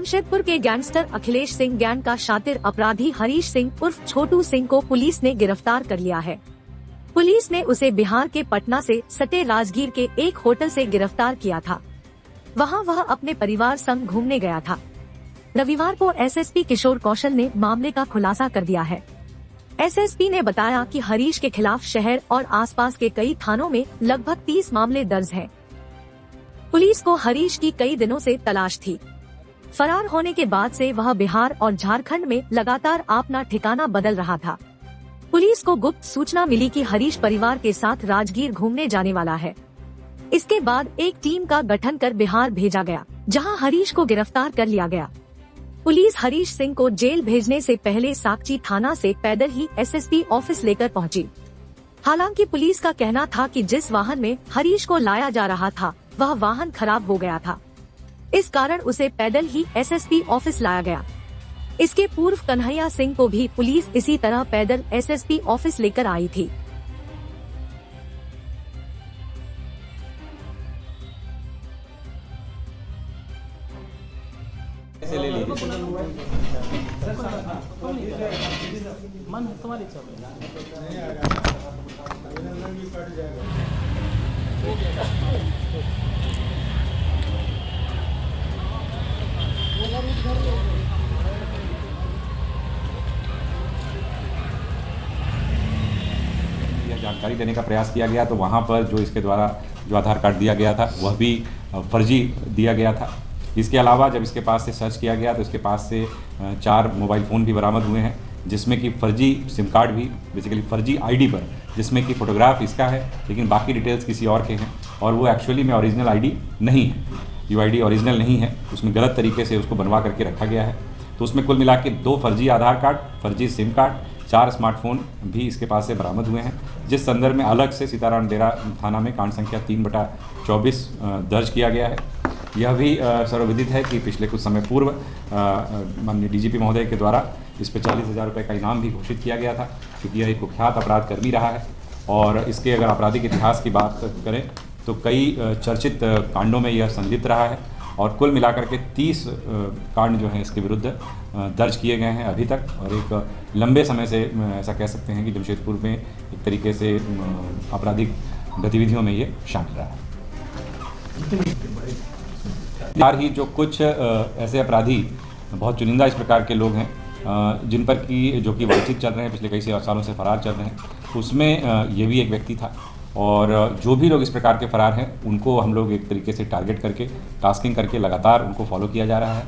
जमशेदपुर के gangster Akhilesh Singh gang का शातिर अपराधी हरीश सिंह उर्फ छोटू सिंह को पुलिस ने गिरफ्तार कर लिया है। पुलिस ने उसे बिहार के पटना से सटे राजगीर के एक होटल से गिरफ्तार किया था। वहां वह अपने परिवार संग घूमने गया था। रविवार को एसएसपी किशोर कौशल ने मामले का खुलासा कर दिया है। एसएसपी ने बताया कि हरीश के खिलाफ शहर और आसपास के कई थानों में लगभग 30 मामले दर्ज हैं। पुलिस को हरीश की कई दिनों से तलाश थी। फरार होने के बाद से वह बिहार और झारखंड में लगातार अपना ठिकाना बदल रहा था। पुलिस को गुप्त सूचना मिली कि हरीश परिवार के साथ राजगीर घूमने जाने वाला है। इसके बाद एक टीम का गठन कर बिहार भेजा गया, जहां हरीश को गिरफ्तार कर लिया गया। पुलिस हरीश सिंह को जेल भेजने से पहले साकची थाना से पैदल ही एसएसपी ऑफिस लेकर पहुंची। हालांकि पुलिस का कहना था कि जिस वाहन में हरीश को लाया जा रहा था वह वाहन खराब हो गया था। इस कारण उसे पैदल ही एसएसपी ऑफिस लाया गया। इसके पूर्व कन्हैया सिंह को भी पुलिस इसी तरह पैदल एसएसपी ऑफिस लेकर आई थी। जानकारी देने का प्रयास किया गया तो वहाँ पर जो इसके द्वारा जो आधार कार्ड दिया गया था वह भी फर्जी दिया गया था। इसके अलावा जब इसके पास से सर्च किया गया तो इसके पास से 4 मोबाइल फ़ोन भी बरामद हुए हैं, जिसमें कि फर्जी सिम कार्ड भी, बेसिकली फर्जी आईडी पर, जिसमें कि फ़ोटोग्राफ इसका है लेकिन बाकी डिटेल्स किसी और के हैं और वो एक्चुअली में ओरिजिनल आईडी नहीं है। यूआईडी ओरिजिनल नहीं है, उसमें गलत तरीके से उसको बनवा करके रखा गया है। तो उसमें कुल मिला के 2 फर्जी आधार कार्ड, फर्जी सिम कार्ड, 4 स्मार्टफोन भी इसके पास से बरामद हुए हैं, जिस संदर्भ में अलग से सीताराम डेरा थाना में कांड संख्या 3/24 दर्ज किया गया है। यह भी सर्वविदित है कि पिछले कुछ समय पूर्व माननीय डीजीपी महोदय के द्वारा इस पर 40,000 रुपये का इनाम भी घोषित किया गया था, क्योंकि यह एक कुख्यात अपराध कर्मी रहा है। और इसके अगर आपराधिक इतिहास की बात करें तो कई चर्चित कांडों में यह संलिप्त रहा है और कुल मिलाकर के 30 कांड जो हैं इसके विरुद्ध दर्ज किए गए हैं अभी तक। और एक लंबे समय से ऐसा कह सकते हैं कि जमशेदपुर में एक तरीके से आपराधिक गतिविधियों में ये शामिल रहा है। यार ही जो कुछ ऐसे अपराधी बहुत चुनिंदा इस प्रकार के लोग हैं जिन पर कि जो कि वांछित चल रहे हैं, पिछले कई सालों से फरार चल रहे हैं, उसमें ये भी एक व्यक्ति था। और जो भी लोग इस प्रकार के फरार हैं उनको हम लोग एक तरीके से टारगेट करके, टास्किंग करके लगातार उनको फॉलो किया जा रहा है।